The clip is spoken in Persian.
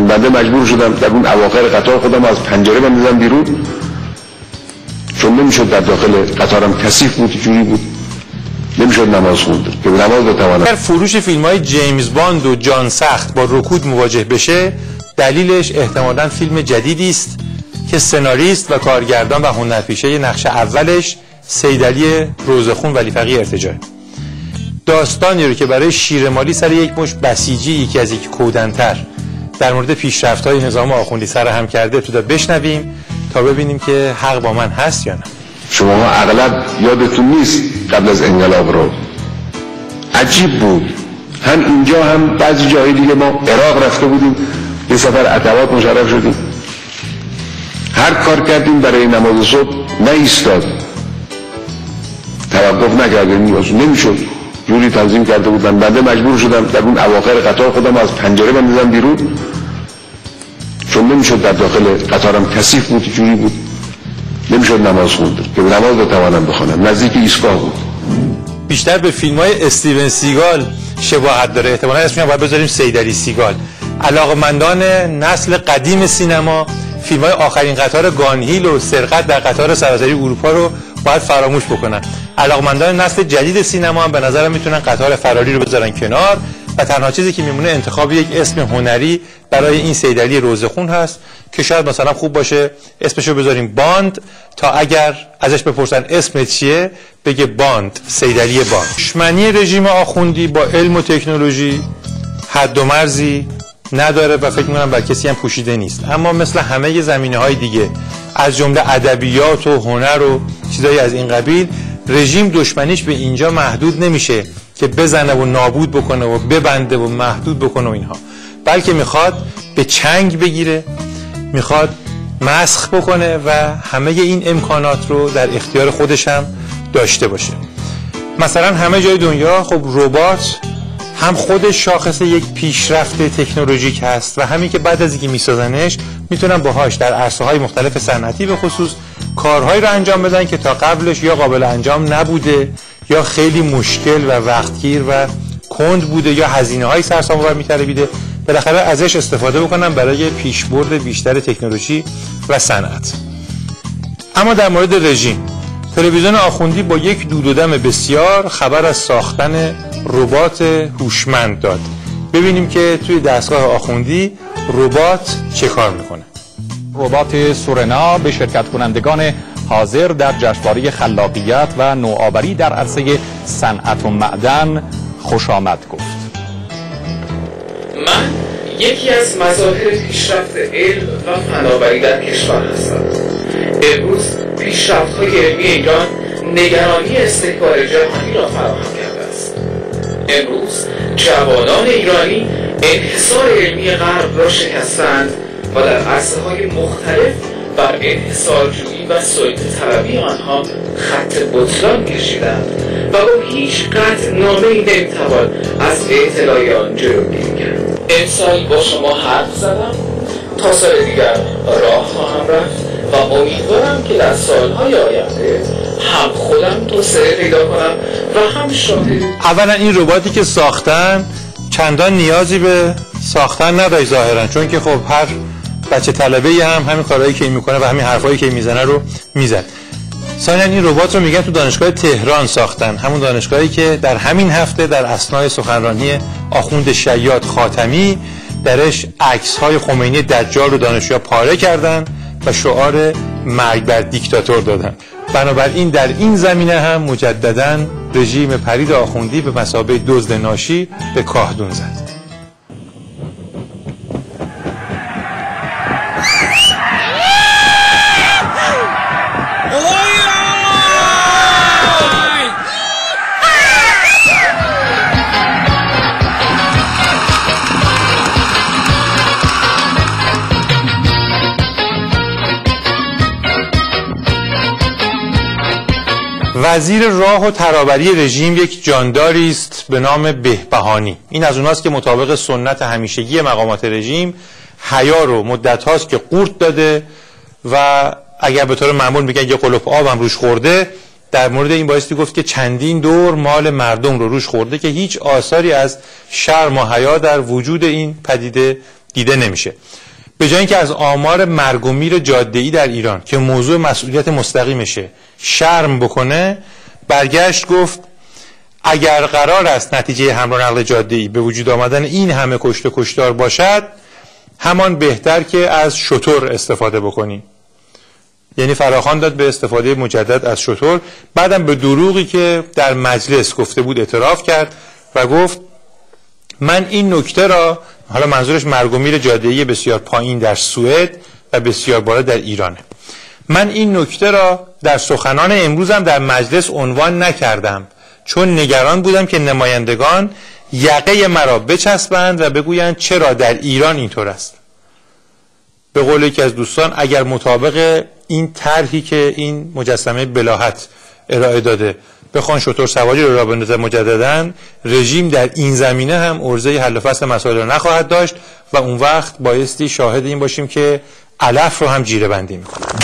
بنده مجبور شدم در اون اواخر قطار خودم از پنجره بندازم بیرون، چون نمیشد در داخل قطارم کثیف بود، جوری بود نمیشد نماز خوند که به نماز بتوانم. اگر فروش فیلم های جیمز باند و جان سخت با رکود مواجه بشه، دلیلش احتمالاً فیلم جدیدی است که سناریست و کارگردان و هنرپیشه نقش اولش سیدعلی روزخون ولی فقیه ارتجاعی. داستانی رو که برای شیرمالی سر یک مشت بسیجی یکی از یک کودنتر در مورد پیشرفت‌های نظام آخوندی سر هم کرده ابتدا بشنویم تا ببینیم که حق با من هست یا نه. شما اغلب یادتون نیست قبل از انقلاب رو عجیب بود، هم اینجا هم بعضی جای دیگه ما عراق رفته بودیم، یه سفر عتبات مشرف شدیم، هر کار کردیم برای نماز صبح نایستاد، توقف نکردیم، نمیشد، جوری تنظیم کرده بودن. بنده مجبور شدم در اون اواخر قطار خودم از پنجره بندازم بیرون، چون نمیشد در داخل قطارم کثیف بود، جوری بود نمیشد نماز خوند که به نماز بتوانم بخوانم. نزدیک ایستگاه بود. بیشتر به فیلم‌های استیون سیگال شباهت داره، احتمالاً اسمش هم باید بذاریم سیدعلی سیگال. علاقه‌مندان نسل قدیم سینما فیلم‌های آخرین قطار گانهیل و سرقت در قطار سراسری اروپا رو باید فراموش بکنن. علاقه‌مندان نسل جدید سینما هم به نظرم میتونن قطار فراری رو بذارن کنار و تنها چیزی که میمونه انتخاب یک اسم هنری برای این سیدعلی روزخون هست که شاید مثلا خوب باشه اسمشو بذاریم باند، تا اگر ازش بپرسن اسمت چیه بگه باند، سیدعلی باند. دشمنی رژیم آخوندی با علم و تکنولوژی حد و مرزی نداره و فکر می‌کنم بر کسی هم پوشیده نیست، اما مثل همه زمینه‌های دیگه از جمله ادبیات و هنر و چیزایی از این قبیل، رژیم دشمنیش به اینجا محدود نمیشه که بزنه و نابود بکنه و ببنده و محدود بکنه و اینها، بلکه میخواد به چنگ بگیره، میخواد مسخ بکنه و همه این امکانات رو در اختیار خودش هم داشته باشه. مثلا همه جای دنیا خب ربات هم خودش شاخص یک پیشرفت تکنولوژیک هست و همین که بعد از اینکه میسازنش میتونن باهاش در عرصه‌های مختلف صنعتی به خصوص کارهایی رو انجام بدن که تا قبلش یا قابل انجام نبوده یا خیلی مشکل و وقتگیر و کند بوده یا هزینه‌های سرسام‌آور می‌طلبیده، بالاخره ازش استفاده بکنن برای پیشبرد بیشتر تکنولوژی و صنعت. اما در مورد رژیم، تلویزیون آخوندی با یک دود و دم بسیار خبر از ساختن ربات هوشمند داد. ببینیم که توی دستگاه آخوندی ربات چه کار میکنه. ربات سورنا به شرکت کنندگان حاضر در جشنواره خلاقیت و نوآوری در عرصه صنعت و معدن خوش آمد گفت. من یکی از مظاهر پیشرفت علم و فناوری در کشور هستم. امروز پیشرفت‌های علمی ایران نگرانی استحکام جهانی را فراهم کرده است. امروز جوانان ایرانی انحصار علمی غرب را شکستند و در عرصه‌های مختلف بر انحصارجویی و سلطه‌طلبی آنها خط بطلان کشیدند و با هیچ قطعنامه‌ای نمی‌توان از اطلاع آن جلوگیری کرد. امسال با شما حرف زدم، تا سال دیگر راه خواهم رفت و امیدوارم که در سالهای آینده هم خودم توسعه پیدا کنم و هم شاهد. اولا این رباتی که ساختن چندان نیازی به ساختن نداشت ظاهرا، چون که خب هر بچه طلبه‌ای هم همین کارهایی که میکنه و همین حرفایی که میزنه رو میزد. ثانیاً این ربات رو میگن تو دانشگاه تهران ساختن، همون دانشگاهی که در همین هفته در اثنای سخنرانی آخوند شیاد خاتمی درش عکس‌های خمینی دجال رو دانشجوها پاره کردن و شعار مرگ بر دیکتاتور دادن. بنابراین در این زمینه هم مجدداً رژیم پرید آخوندی به مثابه دزد ناشی به کاهدون زد. وزیر راه و ترابری رژیم یک جانداری است به نام بهبهانی. این از اوناست که مطابق سنت همیشگی مقامات رژیم حیا رو مدت هاست که قورت داده و اگر به طور معمول میگن یه قلوپ آب هم روش خورده، در مورد این بایستی گفت که چندین دور مال مردم رو روش خورده که هیچ آثاری از شرم و حیا در وجود این پدیده دیده نمیشه. به جای اینکه از آمار مرگ و میر جاده‌ای در ایران که موضوع مسئولیت مستقیمشه شرم بکنه، برگشت گفت اگر قرار است نتیجه حمل و نقل جاده‌ای به وجود آمدن این همه کشته کشتار باشد، همان بهتر که از شتر استفاده بکنیم. یعنی فراخوان داد به استفاده مجدد از شتر. بعدم به دروغی که در مجلس گفته بود اعتراف کرد و گفت من این نکته را، حالا منظورش مرگ و میر جاده‌ای بسیار پایین در سوئد و بسیار بالا در ایرانه، من این نکته را در سخنان امروزم در مجلس عنوان نکردم چون نگران بودم که نمایندگان یقه مرا بچسبند و بگویند چرا در ایران اینطور است. به قول یکی از دوستان اگر مطابق این طرحی که این مجسمه بلاهت ارائه داده بخوان شتر سواری رو راه بندازن مجدداً، رژیم در این زمینه هم عرضه حل و فصل مسائل رو نخواهد داشت و اون وقت بایستی شاهد این باشیم که علف رو هم جیره بندی میکنه.